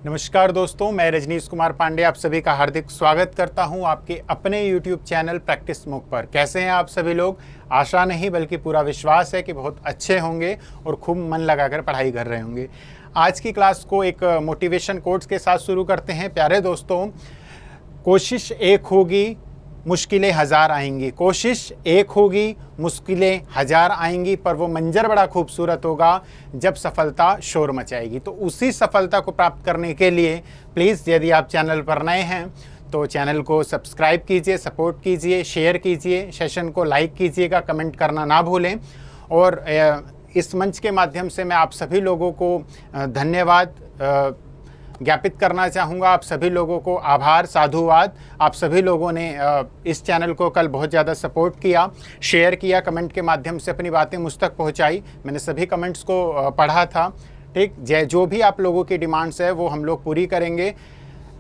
नमस्कार दोस्तों, मैं रजनीश कुमार पांडे आप सभी का हार्दिक स्वागत करता हूं आपके अपने YouTube चैनल प्रैक्टिस मूक पर। कैसे हैं आप सभी लोग? आशा नहीं बल्कि पूरा विश्वास है कि बहुत अच्छे होंगे और खूब मन लगाकर पढ़ाई कर रहे होंगे। आज की क्लास को एक मोटिवेशन कोट्स के साथ शुरू करते हैं। प्यारे दोस्तों, कोशिश एक होगी, मुश्किलें हज़ार आएंगी। कोशिश एक होगी, मुश्किलें हज़ार आएंगी, पर वो मंजर बड़ा खूबसूरत होगा जब सफलता शोर मचाएगी। तो उसी सफलता को प्राप्त करने के लिए प्लीज़, यदि आप चैनल पर नए हैं तो चैनल को सब्सक्राइब कीजिए, सपोर्ट कीजिए, शेयर कीजिए, सेशन को लाइक कीजिएगा, कमेंट करना ना भूलें। और इस मंच के माध्यम से मैं आप सभी लोगों को धन्यवाद ज्ञापित करना चाहूँगा। आप सभी लोगों को आभार, साधुवाद। आप सभी लोगों ने इस चैनल को कल बहुत ज़्यादा सपोर्ट किया, शेयर किया, कमेंट के माध्यम से अपनी बातें मुझ तक पहुँचाई। मैंने सभी कमेंट्स को पढ़ा था। ठीक, जो भी आप लोगों की डिमांड्स है वो हम लोग पूरी करेंगे।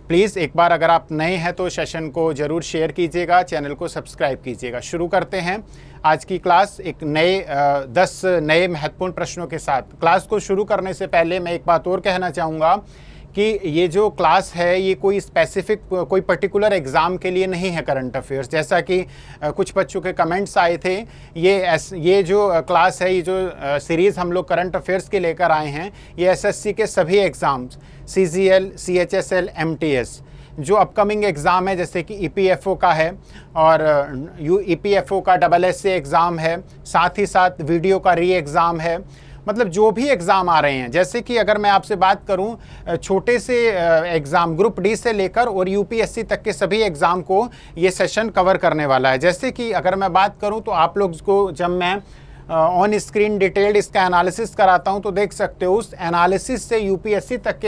प्लीज़ एक बार अगर आप नए हैं तो सेशन को ज़रूर शेयर कीजिएगा, चैनल को सब्सक्राइब कीजिएगा। शुरू करते हैं आज की क्लास एक नए 10 नए महत्वपूर्ण प्रश्नों के साथ। क्लास को शुरू करने से पहले मैं एक बात और कहना चाहूँगा कि ये जो क्लास है ये कोई स्पेसिफिक, कोई पर्टिकुलर एग्ज़ाम के लिए नहीं है करंट अफेयर्स। जैसा कि कुछ बच्चों के कमेंट्स आए थे, ये जो क्लास है, ये जो सीरीज़ हम लोग करंट अफेयर्स के लेकर आए हैं, ये एसएससी के सभी एग्ज़ाम्स, सीजीएल, सीएचएसएल, एमटीएस, जो अपकमिंग एग्ज़ाम है, जैसे कि ईपीएफओ का है और ईपीएफओ का एसएससी एग्ज़ाम है, साथ ही साथ वीडियो का री एग्ज़ाम है। मतलब जो भी एग्ज़ाम आ रहे हैं, जैसे कि अगर मैं आपसे बात करूं, छोटे से एग्ज़ाम ग्रुप डी से लेकर और यूपीएससी तक के सभी एग्ज़ाम को ये सेशन कवर करने वाला है। जैसे कि अगर मैं बात करूं तो आप लोग को जब मैं ऑन स्क्रीन डिटेल्ड इसका एनालिसिस कराता हूं तो देख सकते हो, उस एनालिसिस से यूपीएससी तक के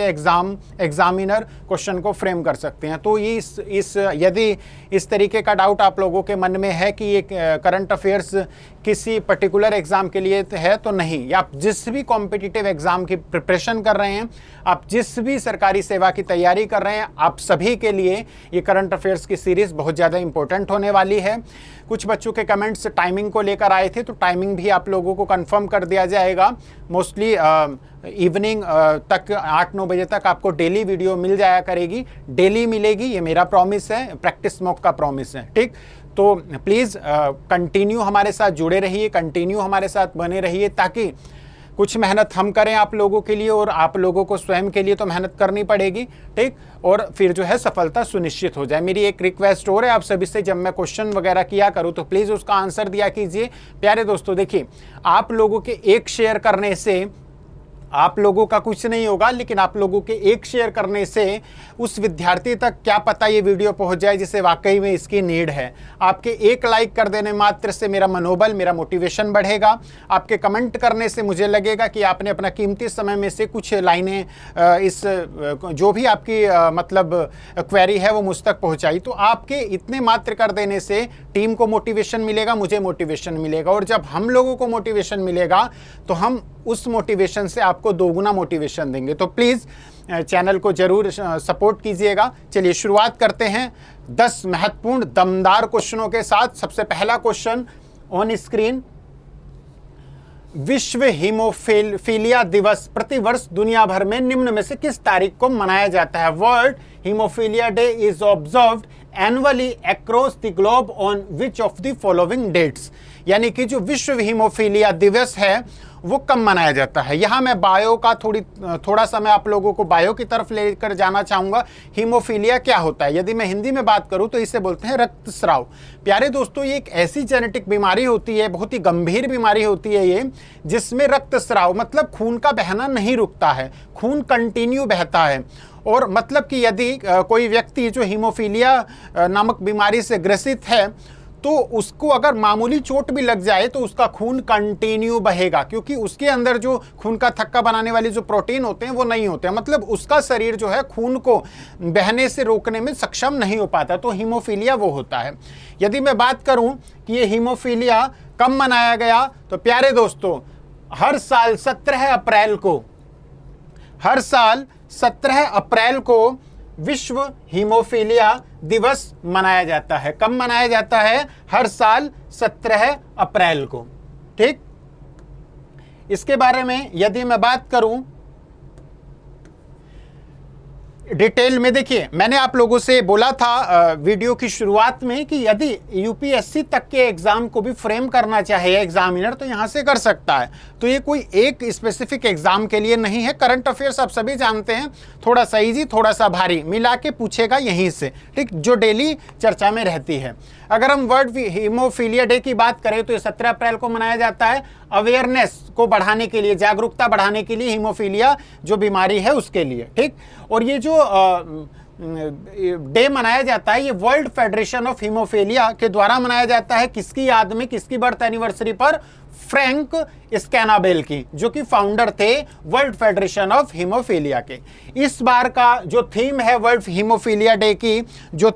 एग्जामिनर क्वेश्चन को फ्रेम कर सकते हैं। तो यदि इस तरीके का डाउट आप लोगों के मन में है कि ये करंट अफेयर्स किसी पर्टिकुलर एग्ज़ाम के लिए है, तो नहीं। या आप जिस भी कॉम्पिटिटिव एग्ज़ाम की प्रिपरेशन कर रहे हैं, आप जिस भी सरकारी सेवा की तैयारी कर रहे हैं, आप सभी के लिए ये करंट अफेयर्स की सीरीज़ बहुत ज़्यादा इंपॉर्टेंट होने वाली है। कुछ बच्चों के कमेंट्स टाइमिंग को लेकर आए थे, तो टाइमिंग भी आप लोगों को कंफर्म कर दिया जाएगा। मोस्टली इवनिंग तक 8-9 बजे तक आपको डेली वीडियो मिल जाया करेगी, डेली मिलेगी। ये मेरा प्रॉमिस है, प्रैक्टिस मॉक का प्रॉमिस है। ठीक, तो प्लीज़ कंटिन्यू हमारे साथ जुड़े रहिए, कंटिन्यू हमारे साथ बने रहिए, ताकि कुछ मेहनत हम करें आप लोगों के लिए और आप लोगों को स्वयं के लिए तो मेहनत करनी पड़ेगी। ठीक, और फिर जो है सफलता सुनिश्चित हो जाए। मेरी एक रिक्वेस्ट और है आप सभी से, जब मैं क्वेश्चन वगैरह किया करूं तो प्लीज़ उसका आंसर दिया कीजिए। प्यारे दोस्तों, देखिए, आप लोगों के एक शेयर करने से आप लोगों का कुछ नहीं होगा, लेकिन आप लोगों के एक शेयर करने से उस विद्यार्थी तक क्या पता ये वीडियो पहुंच जाए जिसे वाकई में इसकी नीड है। आपके एक लाइक कर देने मात्र से मेरा मनोबल, मेरा मोटिवेशन बढ़ेगा। आपके कमेंट करने से मुझे लगेगा कि आपने अपना कीमती समय में से कुछ लाइनें जो भी आपकी मतलब क्वेरी है वो मुझ तक पहुँचाई। तो आपके इतने मात्र कर देने से टीम को मोटिवेशन मिलेगा, मुझे मोटिवेशन मिलेगा, और जब हम लोगों को मोटिवेशन मिलेगा तो हम उस मोटिवेशन से आपको दोगुना मोटिवेशन देंगे। तो प्लीज़ चैनल को जरूर सपोर्ट कीजिएगा। चलिए शुरुआत करते हैं 10 महत्वपूर्ण दमदार क्वेश्चनों के साथ। सबसे पहला क्वेश्चन ऑन स्क्रीन, विश्व हीमोफीलिया दिवस प्रतिवर्ष दुनिया भर में निम्न में से किस तारीख को मनाया जाता है? World Haemophilia Day is observed annually across the globe on which of the following dates? यानी कि जो विश्व हीमोफीलिया दिवस है वो कब मनाया जाता है। यहाँ मैं बायो का थोड़ा सा मैं आप लोगों को बायो की तरफ लेकर जाना चाहूँगा। हीमोफीलिया क्या होता है? यदि मैं हिंदी में बात करूँ तो इसे बोलते हैं रक्तस्राव। प्यारे दोस्तों, ये एक ऐसी जेनेटिक बीमारी होती है, बहुत ही गंभीर बीमारी होती है ये, जिसमें रक्तस्राव मतलब खून का बहना नहीं रुकता है, खून कंटिन्यू बहता है। और मतलब कि यदि कोई व्यक्ति जो हीमोफीलिया नामक बीमारी से ग्रसित है, तो उसको अगर मामूली चोट भी लग जाए तो उसका खून कंटिन्यू बहेगा, क्योंकि उसके अंदर जो खून का थक्का बनाने वाले जो प्रोटीन होते हैं वो नहीं होते हैं। मतलब उसका शरीर जो है खून को बहने से रोकने में सक्षम नहीं हो पाता। तो हीमोफीलिया वो होता है। यदि मैं बात करूं कि ये हीमोफीलिया कब मनाया गया, तो प्यारे दोस्तों, हर साल 17 अप्रैल को विश्व हीमोफीलिया दिवस मनाया जाता है। कब मनाया जाता है? हर साल 17 अप्रैल को। ठीक, इसके बारे में यदि मैं बात करूं डिटेल में देखिए, मैंने आप लोगों से बोला था वीडियो की शुरुआत में कि यदि यूपीएससी तक के एग्जाम को भी फ्रेम करना चाहे एग्जामिनर तो यहां से कर सकता है। तो ये कोई एक स्पेसिफिक एग्जाम के लिए नहीं है। करंट अफेयर्स आप सभी जानते हैं, थोड़ा सा इजी थोड़ा सा भारी मिला के पूछेगा यहीं से, ठीक, जो डेली चर्चा में रहती है। अगर हम वर्ल्ड हीमोफीलिया डे की बात करें तो ये 17 अप्रैल को मनाया जाता है अवेयरनेस को बढ़ाने के लिए, जागरूकता बढ़ाने के लिए, हीमोफीलिया जो बीमारी है उसके लिए, ठीक। और ये जो डे मनाया जाता है ये वर्ल्ड फेडरेशन ऑफ हीमोफीलिया के द्वारा मनाया जाता है। किसकी याद में, किसकी बर्थ एनिवर्सरी पर? फ्रैंक स्कैनाबेल की, जो कि फाउंडर थे वर्ल्ड फेडरेशन ऑफ हीमोफीलिया के। इस बार का जो थीम है वर्ल्ड हीमोफीलिया डे की, जो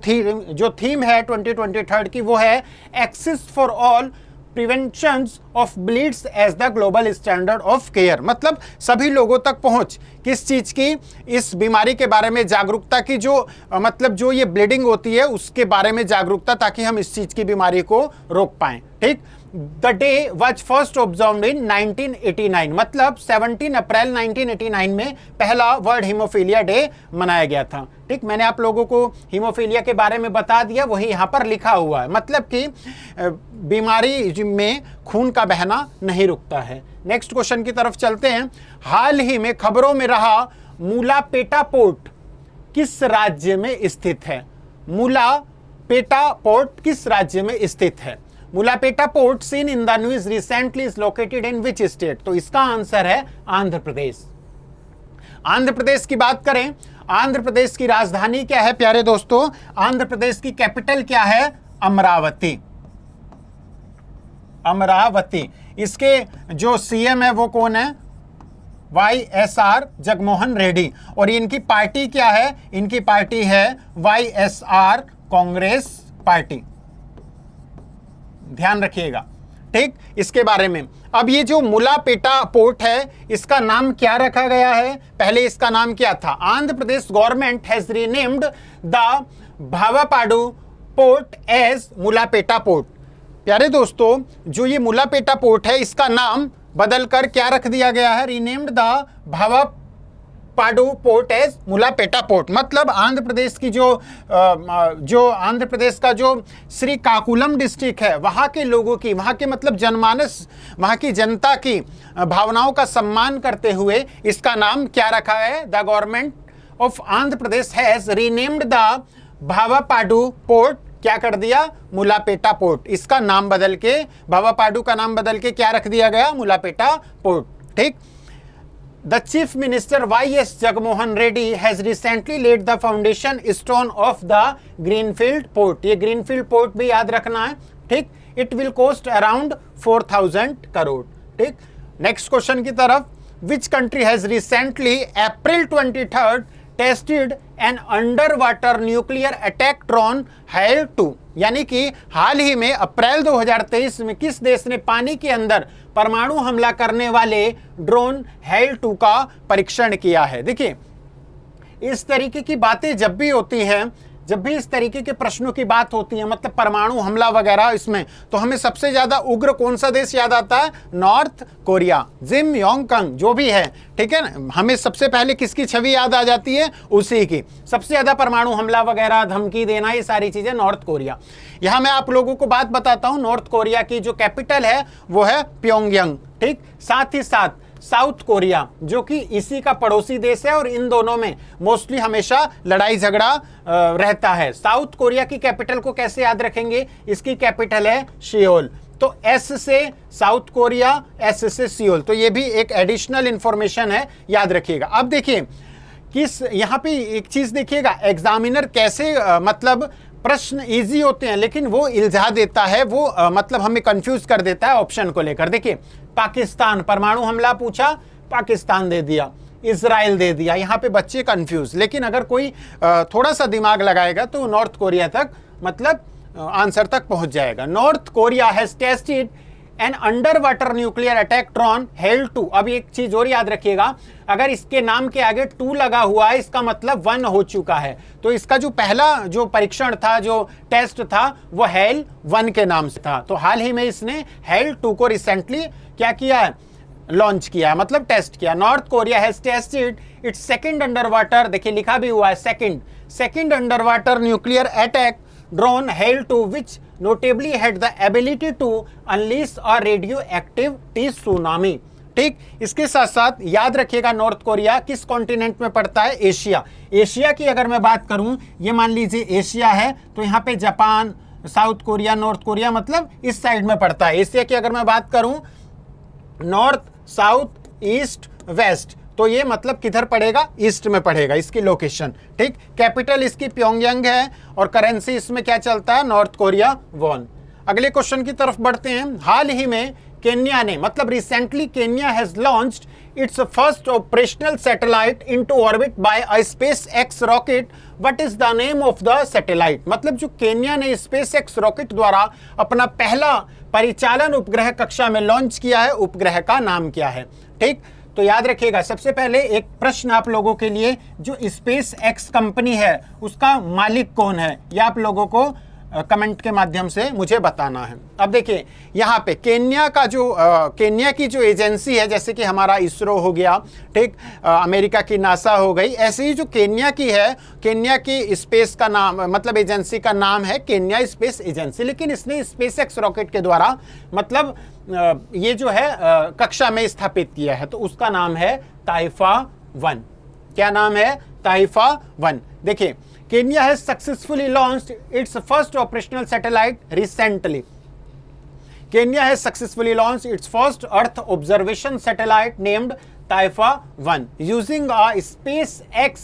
थीम है 2023 की, वो है access for all prevention of bleeds as the global standard of care. मतलब सभी लोगों तक पहुंच किस चीज की? इस बीमारी के बारे में जागरूकता की, जो मतलब जो ये ब्लीडिंग होती है उसके बारे में जागरूकता, ताकि हम इस चीज की बीमारी को रोक पाएं, ठीक। The day was first observed in 1989, मतलब 17 अप्रैल 1989 में पहला वर्ल्ड हीमोफीलिया डे मनाया गया था, ठीक। मैंने आप लोगों को हीमोफीलिया के बारे में बता दिया, वही यहाँ पर लिखा हुआ है, मतलब कि बीमारी में खून का बहना नहीं रुकता है। नेक्स्ट क्वेश्चन की तरफ चलते हैं। हाल ही में खबरों में रहा मूलापेटा पोर्ट किस राज्य में स्थित है? मूलापेटा पोर्ट किस राज्य में स्थित है? Mulapeta port seen in the news recently is located in which state? तो इसका आंसर है आंध्र प्रदेश। आंध्र प्रदेश की बात करें, आंध्र प्रदेश की राजधानी क्या है प्यारे दोस्तों? आंध्र प्रदेश की कैपिटल क्या है? अमरावती। अमरावती। इसके जो सीएम है वो कौन है? YSR जगमोहन रेड्डी। और इनकी पार्टी क्या है? इनकी पार्टी है YSR कांग्रेस पार्टी, ध्यान रखिएगा, ठीक। इसके बारे में अब ये जो मूलापेटा पोर्ट है इसका नाम क्या रखा गया है? पहले इसका नाम क्या था? Andhra Pradesh government has renamed the Bhavapadu port as Mulapeta port. प्यारे दोस्तों, जो ये मूलापेटा पोर्ट है इसका नाम बदलकर क्या रख दिया गया है? Renamed the Bhavapadu port as Mulapeta port. मतलब आंध्र प्रदेश की जो आंध्र प्रदेश का जो श्रीकाकुलम डिस्ट्रिक्ट है वहाँ के लोगों की, वहाँ के मतलब जनमानस, वहाँ की जनता की भावनाओं का सम्मान करते हुए इसका नाम क्या रखा है? The government of Andhra Pradesh has renamed the Bhavapadu port, क्या कर दिया? मूलापेटा पोर्ट। इसका नाम बदल के, भावापाडु का नाम बदल के क्या रख दिया गया? मूलापेटा पोर्ट, ठीक। The chief minister YS Jaganmohan Reddy has recently laid the foundation stone of the greenfield port. ये ग्रीनफील्ड पोर्ट भी याद रखना है, ठीक। It will cost around 4000 crore, ठीक। नेक्स्ट क्वेश्चन की तरफ। Which country has recently April 23 tested an underwater nuclear attack drone HAL-2, यानी कि हाल ही में अप्रैल 2023 में किस देश ने पानी के अंदर परमाणु हमला करने वाले ड्रोन HAL-2 का परीक्षण किया है? देखिए, इस तरीके की बातें जब भी होती हैं, जब भी इस तरीके के प्रश्नों की बात होती है, मतलब परमाणु हमला वगैरह इसमें, तो हमें सबसे ज्यादा उग्र कौन सा देश याद आता है? North Korea, Jim Yong Kang जो भी है, ठीक है ना। हमें सबसे पहले किसकी छवि याद आ जाती है? उसी की। सबसे ज्यादा परमाणु हमला वगैरह, धमकी देना, ये सारी चीजें नॉर्थ कोरिया। यहां मैं आप लोगों को बात बताता हूं, नॉर्थ कोरिया की जो कैपिटल है वो है प्योंगयांग, ठीक। साथ ही साथ साउथ कोरिया जो कि इसी का पड़ोसी देश है और इन दोनों में मोस्टली हमेशा लड़ाई झगड़ा रहता है। साउथ कोरिया की कैपिटल को कैसे याद रखेंगे? इसकी कैपिटल है सियोल। तो S से साउथ कोरिया, S से सियोल, तो ये भी एक एडिशनल इंफॉर्मेशन है, याद रखिएगा। अब देखिए किस यहाँ पे एक चीज देखिएगा, एग्जामिनर कैसे मतलब प्रश्न इजी होते हैं लेकिन वो इल्जा देता है, वो मतलब हमें कंफ्यूज कर देता है ऑप्शन को लेकर। देखिए, पाकिस्तान परमाणु हमला पूछा, पाकिस्तान दे दिया, इजराइल दे दिया, यहाँ पे बच्चे कंफ्यूज। लेकिन अगर कोई थोड़ा सा दिमाग लगाएगा तो नॉर्थ कोरिया तक मतलब आंसर तक पहुंच जाएगा। North Korea has tested an underwater nuclear attack drone HAL-2। अब एक चीज और याद रखिएगा, अगर इसके नाम के आगे 2 लगा हुआ है इसका मतलब 1 हो चुका है। तो इसका जो पहला जो परीक्षण था, जो टेस्ट था, वो HAL-1 के नाम से था। तो हाल ही में इसने HAL-2 को रिसेंटली क्या किया है? लॉन्च किया, मतलब टेस्ट किया। North Korea has tested its second underwater, देखिए लिखा भी हुआ है second underwater nuclear attack drone Haeil two which notably had the ability to unleash a radioactive tsunami. ठीक, इसके साथ साथ याद रखिएगा नॉर्थ कोरिया किस कॉन्टिनेंट में पड़ता है, एशिया। एशिया की अगर मैं बात करूं, ये मान लीजिए एशिया है, तो यहाँ पे Japan, south Korea, north Korea मतलब इस साइड में पड़ता है। एशिया की अगर मैं बात करूं, नॉर्थ, साउथ, ईस्ट, वेस्ट, तो ये मतलब किधर पड़ेगा, ईस्ट में पड़ेगा इसकी लोकेशन। ठीक, कैपिटल इसकी प्योंगयांग है और करेंसी इसमें क्या चलता है, नॉर्थ कोरिया वॉन। अगले क्वेश्चन की तरफ बढ़ते हैं। हाल ही में केन्या ने, मतलब recently Kenya has launched its first operational satellite into orbit by a SpaceX rocket. What is the name of the satellite? मतलब जो केन्या ने स्पेसएक्स रॉकेट द्वारा अपना पहला परिचालन उपग्रह कक्षा में लॉन्च किया है, उपग्रह का नाम क्या है? ठीक, तो याद रखिएगा सबसे पहले एक प्रश्न आप लोगों के लिए, जो स्पेस एक्स कंपनी है उसका मालिक कौन है, यह आप लोगों को कमेंट के माध्यम से मुझे बताना है। अब देखिए यहाँ पे केन्या का जो केन्या की जो एजेंसी है, जैसे कि हमारा इसरो हो गया, ठीक, अमेरिका की नासा हो गई, ऐसे ही जो केन्या की है, केन्या की स्पेस का नाम, मतलब एजेंसी का नाम है केन्या स्पेस एजेंसी। लेकिन इसने स्पेस एक्स रॉकेट के द्वारा मतलब ये जो है कक्षा में स्थापित किया है, तो उसका नाम है ताइफा 1। क्या नाम है? ताइफा 1। देखिए, Kenya has successfully launched its first operational satellite recently. Kenya has successfully launched its first Earth observation satellite named Taifa 1 using a SpaceX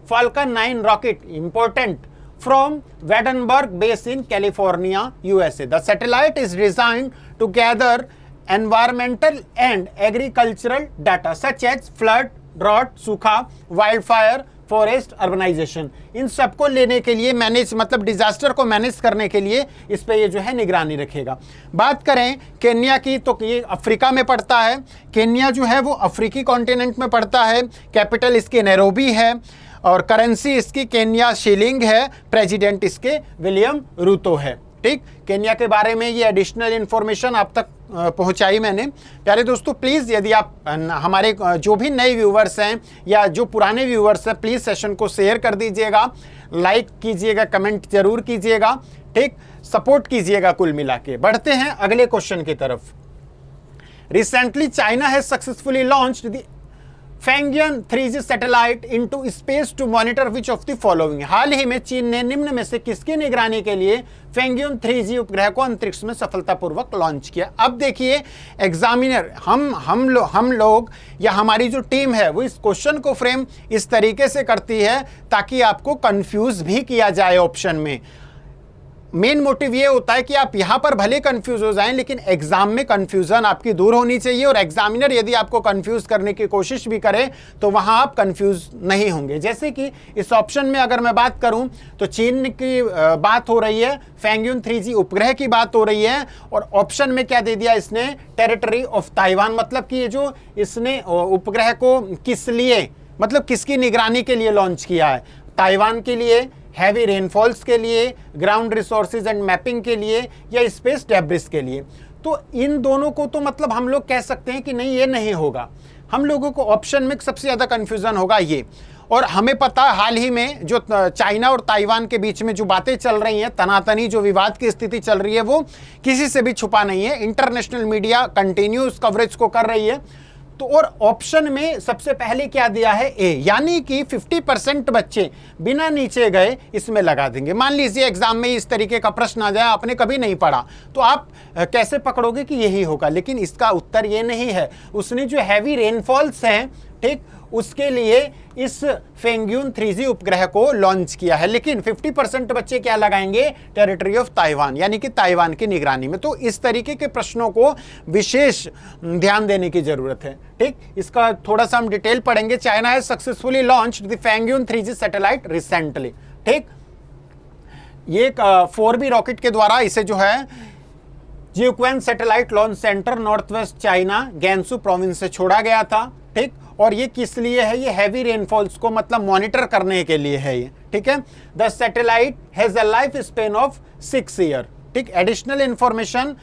Falcon 9 rocket, important, from Vandenberg base in California, USA. The satellite is designed to gather environmental and agricultural data such as flood, drought, सूखा, wildfire, forest, urbanisation, इन सबको लेने के लिए manage, मतलब disaster को manage करने के लिए इस पे ये जो है निगरानी रखेगा। बात करें केन्या की, तो ये अफ्रीका में पड़ता है। केन्या जो है वो अफ्रीकी कॉन्टिनेंट में पड़ता है। कैपिटल इसकी नैरोबी है और करेंसी इसकी केन्या शिलिंग है। प्रेसिडेंट इसके विलियम रूतो है। ठीक, केन्या के बारे में ये एडिशनल इंफॉर्मेशन आप तक पहुंचाई मैंने। प्यारे दोस्तों, प्लीज़ यदि आप हमारे जो भी नए व्यूवर्स हैं या जो पुराने व्यूवर्स हैं, प्लीज़ सेशन को शेयर कर दीजिएगा, लाइक कीजिएगा, कमेंट जरूर कीजिएगा, ठीक, सपोर्ट कीजिएगा कुल मिला के। बढ़ते हैं अगले क्वेश्चन की तरफ। Recently China has successfully launched the Fengyun 3G satellite into space to monitor which of the following. हाल ही में चीन ने निम्न में से किसकी निगरानी के लिए फैंगियन 3G उपग्रह को अंतरिक्ष में सफलतापूर्वक लॉन्च किया? अब देखिए एग्जामिनर, हम लोग या हमारी जो टीम है वो इस क्वेश्चन को फ्रेम इस तरीके से करती है ताकि आपको कंफ्यूज भी किया जाए ऑप्शन में। मेन मोटिव ये होता है कि आप यहां पर भले कंफ्यूज हो जाएं, लेकिन एग्जाम में कंफ्यूजन आपकी दूर होनी चाहिए, और एग्जामिनर यदि आपको कंफ्यूज करने की कोशिश भी करे तो वहां आप कंफ्यूज नहीं होंगे। जैसे कि इस ऑप्शन में अगर मैं बात करूं तो चीन की बात हो रही है, फैंगियन 3G उपग्रह की बात हो रही है, और ऑप्शन में क्या दे दिया इसने, टेरिटरी ऑफ ताइवान। मतलब कि ये जो इसने उपग्रह को किस लिए, मतलब किसकी निगरानी के लिए लॉन्च किया है? ताइवान के लिए, हैवी रेनफॉल्स के लिए, ग्राउंड रिसोर्सेज एंड मैपिंग के लिए, या स्पेस डेब्रिस के लिए। तो इन दोनों को तो मतलब हम लोग कह सकते हैं कि नहीं, ये नहीं होगा। हम लोगों को ऑप्शन में सबसे ज़्यादा कन्फ्यूज़न होगा ये। और हमें पता हाल ही में जो चाइना और ताइवान के बीच में जो बातें चल रही हैं, तनातनी जो विवाद की स्थिति चल रही है, वो किसी से भी छुपा नहीं है। इंटरनेशनल मीडिया कंटिन्यूस कवरेज को कर रही है। तो और ऑप्शन में सबसे पहले क्या दिया है, ए, यानी कि 50% बच्चे बिना नीचे गए इसमें लगा देंगे। मान लीजिए एग्जाम में इस तरीके का प्रश्न आ जाए, आपने कभी नहीं पढ़ा, तो आप कैसे पकड़ोगे कि यही होगा? लेकिन इसका उत्तर ये नहीं है। उसने जो हैवी रेनफॉल्स हैं, ठीक, उसके लिए इस फैंगियन 3G उपग्रह को लॉन्च किया है। लेकिन 50% बच्चे क्या लगाएंगे, टेरिटरी ऑफ ताइवान, यानी कि ताइवान की निगरानी में। तो इस तरीके के प्रश्नों को विशेष ध्यान देने की जरूरत है। ठीक, इसका थोड़ा सा हम डिटेल पढ़ेंगे। China has successfully launched the Fengyun 3G satellite recently. ठीक, ये 4B रॉकेट के द्वारा इसे जो है Jiuquan satellite launch centre north west China Gansu province से छोड़ा गया था। ठीक, और ये किस लिए है? ये हैवी रेनफॉल्स को मतलब मॉनिटर करने के लिए है ये। ठीक है, the satellite has a life span of 6 year. ठीक, एडिशनल इंफॉर्मेशन,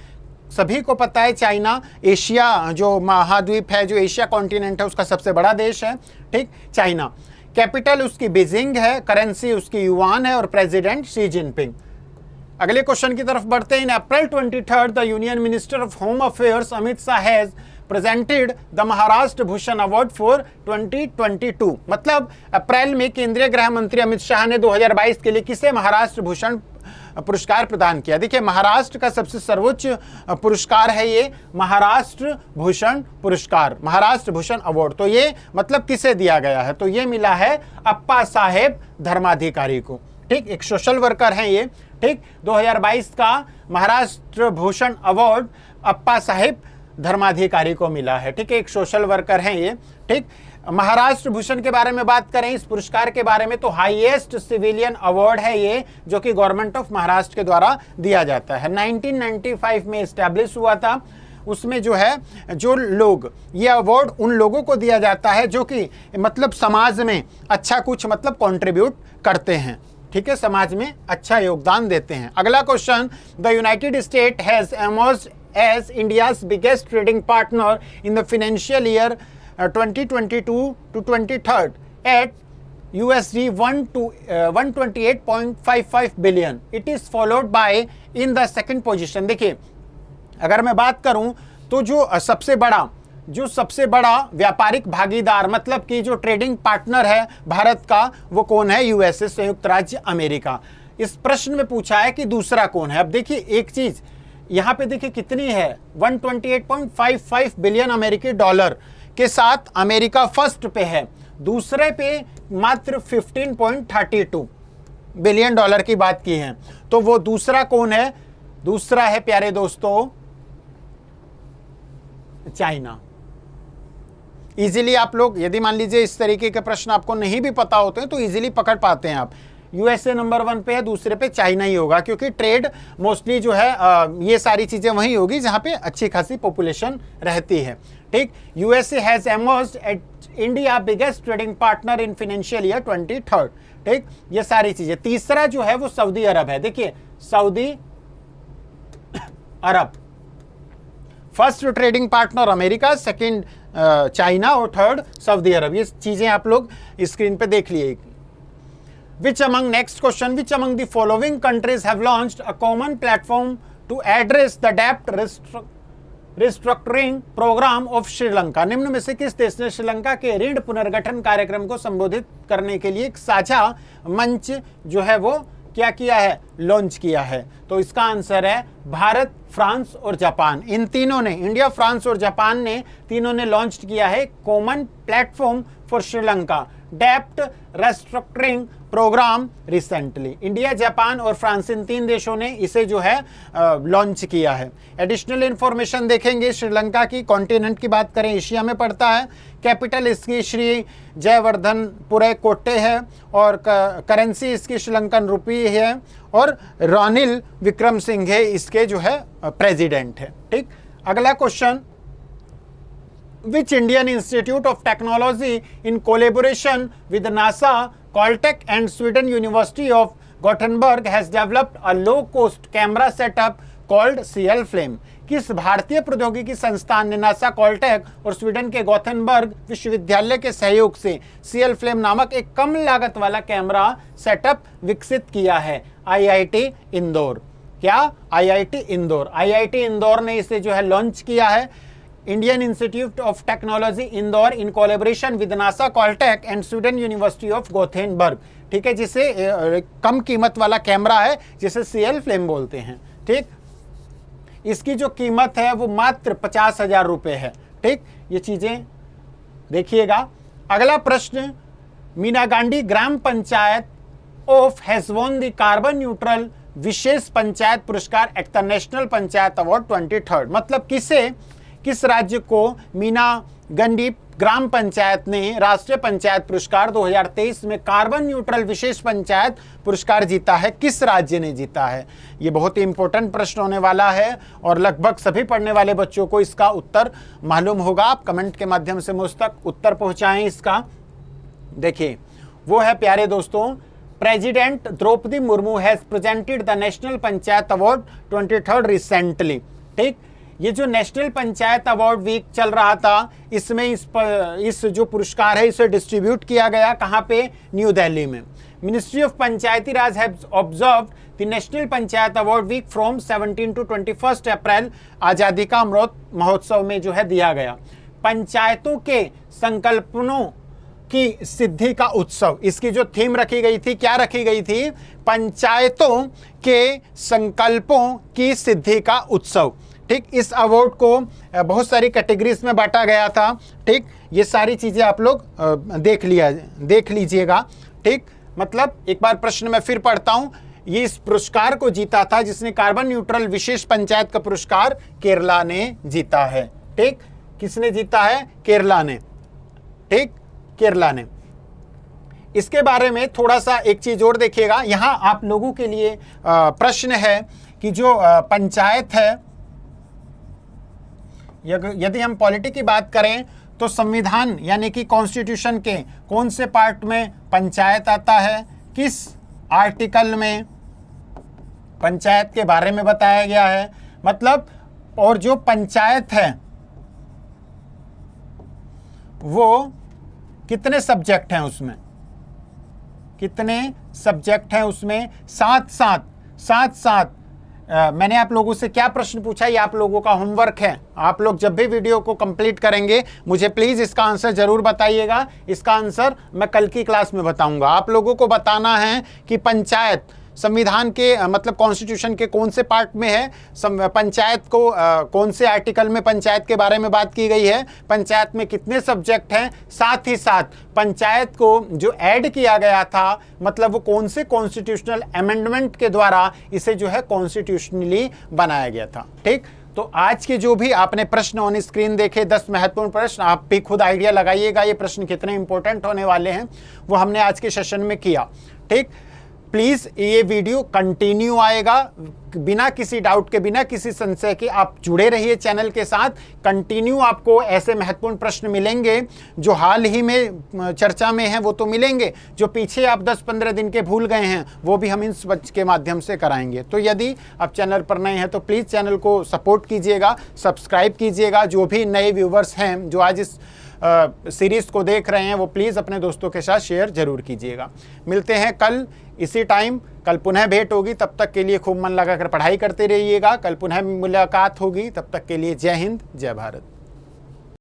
सभी को पता है चाइना एशिया जो महाद्वीप है, जो एशिया कॉन्टिनेंट है, उसका सबसे बड़ा देश है। ठीक, चाइना। कैपिटल उसकी बीजिंग है, करेंसी उसकी युआन है और प्रेसिडेंट शी जिनपिंग। अगले क्वेश्चन की तरफ बढ़ते हैं। इन अप्रैल 23 the union minister of home affairs Amit Shah has presented the Maharashtra Bhushan award for 2022। मतलब अप्रैल में केंद्रीय गृह मंत्री अमित शाह ने 2022 के लिए किसे महाराष्ट्र भूषण पुरस्कार प्रदान किया। देखिए, महाराष्ट्र का सबसे सर्वोच्च पुरस्कार है ये महाराष्ट्र भूषण पुरस्कार, महाराष्ट्र भूषण अवार्ड। तो ये मतलब किसे दिया गया है, तो ये मिला है अप्पा साहेब धर्माधिकारी को। ठीक, एक सोशल वर्कर हैं ये। ठीक, 2022 का महाराष्ट्र भूषण अवार्ड अप्पा साहेब धर्माधिकारी को मिला है। ठीक है, एक सोशल वर्कर हैं ये। ठीक, महाराष्ट्र भूषण के बारे में बात करें, इस पुरस्कार के बारे में, तो हाईएस्ट सिविलियन अवार्ड है ये, जो कि गवर्नमेंट ऑफ महाराष्ट्र के द्वारा दिया जाता है। 1995 में एस्टैब्लिश हुआ था। उसमें जो है, जो लोग, ये अवार्ड उन लोगों को दिया जाता है जो कि मतलब समाज में अच्छा कुछ मतलब कंट्रीब्यूट करते हैं। ठीक है, समाज में अच्छा योगदान देते हैं। अगला question, the United state has emerged as India's biggest trading partner in the financial year 2022 to 23 at USD 128.55 billion. It is followed by in the second position. देखिए, अगर मैं बात करूं तो जो सबसे बड़ा व्यापारिक भागीदार मतलब कि जो ट्रेडिंग पार्टनर है भारत का, वो कौन है? यूएसए, संयुक्त राज्य अमेरिका। इस प्रश्न में पूछा है कि दूसरा कौन है। अब देखिए एक चीज यहां पे देखिए कितनी है, 128.55 बिलियन अमेरिकी डॉलर के साथ अमेरिका फर्स्ट पे है, दूसरे पे मात्र 15.32 बिलियन डॉलर की बात की है। तो वो दूसरा कौन है? दूसरा है प्यारे दोस्तों चाइना। इजीली आप लोग, यदि मान लीजिए इस तरीके के प्रश्न आपको नहीं भी पता होते हैं तो इजीली पकड़ पाते हैं आप। यूएसए नंबर 1 पे है, दूसरे पे चाइना ही होगा, क्योंकि ट्रेड मोस्टली जो है ये सारी चीजें वहीं होगी जहां पे अच्छी खासी पॉपुलेशन रहती है। ठीक, USA has emerged at India biggest trading partner in financial year 23। ठीक, ये सारी चीजें। तीसरा जो है वो सऊदी अरब है। देखिए, सऊदी अरब, first trading partner America, second China और थर्ड सऊदी अरब। ये चीजें आप लोग स्क्रीन पे देख लिए। Which among, next question, which among the following countries have launched a common platform to address the debt restructuring program of Sri Lanka? निम्न में से किस देश ने श्रीलंका के ऋण पुनर्गठन कार्यक्रम को संबोधित करने के लिए एक साझा मंच जो है वो क्या किया है? लॉन्च किया है। तो इसका आंसर है भारत, फ्रांस और जापान। इन तीनों ने, इंडिया, फ्रांस और जापान ने, तीनों ने लॉन्च किया है कॉमन प्लेटफॉर्म फॉर श्रीलंका डेप्ट restructuring programme recently. India, Japan और फ्रांस, इन 3 देशों ने इसे जो है लॉन्च किया है। एडिशनल इंफॉर्मेशन देखेंगे श्रीलंका की, कॉन्टिनेंट की बात करें एशिया में पड़ता है। कैपिटल इसकी श्री जयवर्धनपुरे कोट्टे है और करेंसी इसकी श्रीलंकन रुपी है और रानिल विक्रमसिंघे इसके जो है प्रेसिडेंट है। ठीक, अगला question, which Indian Institute of Technology in collaboration with NASA, Caltech and Sweden University of Gothenburg has developed a low-cost camera setup called CL Flame? किस भारतीय प्रौद्योगिकी संस्थान ने नासा, कॉल्टेक और स्वीडन के गोथेनबर्ग विश्वविद्यालय के सहयोग से CL Flame नामक एक कम लागत वाला कैमरा सेटअप विकसित किया है? IIT इंदौर। क्या? IIT इंदौर। IIT इंदौर ने इसे जो है लॉन्च किया है। Indian Institute of Technology Indore in collaboration with NASA, Caltech and Sweden University of Gothenburg. ठीक है, जिसे कम कीमत वाला कैमरा है जिसे CL Flame बोलते हैं। ठीक, इसकी जो कीमत है वो मात्र 50,000 रुपये है। ठीक, ये चीजें देखिएगा। अगला प्रश्न, मीना गांधी ग्राम panchayat of has won the carbon neutral विशेष पंचायत पुरस्कार at the national panchayat award 23। मतलब किस राज्य को मीना गांधी ग्राम पंचायत ने राष्ट्रीय पंचायत पुरस्कार 2023 में कार्बन न्यूट्रल विशेष पंचायत पुरस्कार जीता है? किस राज्य ने जीता है? ये बहुत ही इंपॉर्टेंट प्रश्न होने वाला है और लगभग सभी पढ़ने वाले बच्चों को इसका उत्तर मालूम होगा। आप कमेंट के माध्यम से मुझ तक उत्तर पहुंचाएं इसका। देखिए, वो है प्यारे दोस्तों, President Droupadi Murmu has presented the national panchayat award 23 recently. ठीक, ये जो नेशनल पंचायत अवार्ड वीक चल रहा था, इसमें इस जो पुरस्कार है इसे डिस्ट्रीब्यूट किया गया कहाँ पे? न्यू दिल्ली में। Ministry of Panchayati Raj has observed the national panchayat award week from 17 to 21 April, Azadi Ka Amrit Mahotsav में जो है दिया गया। पंचायतों के संकल्पों की सिद्धि का उत्सव, इसकी जो थीम रखी गई थी, क्या रखी गई थी? पंचायतों के संकल्पों की सिद्धि का उत्सव। ठीक, इस अवार्ड को बहुत सारी कैटेगरीज में बांटा गया था। ठीक, ये सारी चीजें आप लोग देख लीजिएगा। ठीक, मतलब एक बार प्रश्न मैं फिर पढ़ता हूं। ये इस पुरस्कार को जीता था जिसने कार्बन न्यूट्रल विशेष पंचायत का पुरस्कार केरला ने जीता है। ठीक, किसने जीता है? केरला ने। ठीक, केरला ने। इसके बारे में थोड़ा सा एक चीज और देखिएगा, यहां आप लोगों के लिए प्रश्न है कि जो पंचायत है, यदि हम पॉलिटी की बात करें तो संविधान यानी कि कॉन्स्टिट्यूशन के कौन से पार्ट में पंचायत आता है, किस आर्टिकल में पंचायत के बारे में बताया गया है, मतलब, और जो पंचायत है वो कितने सब्जेक्ट हैं उसमें, कितने सब्जेक्ट हैं उसमें, साथ मैंने आप लोगों से क्या प्रश्न पूछा, ये आप लोगों का होमवर्क है। आप लोग जब भी वीडियो को कंप्लीट करेंगे मुझे प्लीज इसका आंसर जरूर बताइएगा। इसका आंसर मैं कल की क्लास में बताऊंगा। आप लोगों को बताना है कि पंचायत संविधान के मतलब कॉन्स्टिट्यूशन के कौन से पार्ट में है, पंचायत को कौन से आर्टिकल में पंचायत के बारे में बात की गई है, पंचायत में कितने सब्जेक्ट हैं, साथ ही साथ पंचायत को जो ऐड किया गया था मतलब वो कौन से कॉन्स्टिट्यूशनल अमेंडमेंट के द्वारा इसे जो है कॉन्स्टिट्यूशनली बनाया गया था। ठीक, तो आज के जो भी आपने प्रश्न ऑन स्क्रीन देखे 10 महत्वपूर्ण प्रश्न, आप भी खुद आइडिया लगाइएगा ये प्रश्न कितने इंपॉर्टेंट होने वाले हैं, वो हमने आज के सेशन में किया। ठीक, प्लीज ये वीडियो कंटिन्यू आएगा, बिना किसी डाउट के, बिना किसी संशय के आप जुड़े रहिए चैनल के साथ। कंटिन्यू आपको ऐसे महत्वपूर्ण प्रश्न मिलेंगे जो हाल ही में चर्चा में हैं, वो तो मिलेंगे, जो पीछे आप 10-15 दिन के भूल गए हैं वो भी हम इस बैच के माध्यम से कराएंगे। तो यदि आप चैनल पर नए हैं तो प्लीज़ चैनल को सपोर्ट कीजिएगा, सब्सक्राइब कीजिएगा। जो भी नए व्यूवर्स हैं जो आज इस सीरीज को देख रहे हैं वो प्लीज़ अपने दोस्तों के साथ शेयर जरूर कीजिएगा। मिलते हैं कल इसी टाइम, कल पुनः भेंट होगी। तब तक के लिए खूब मन लगाकर पढ़ाई करते रहिएगा। कल पुनः मुलाकात होगी, तब तक के लिए जय हिंद, जय भारत।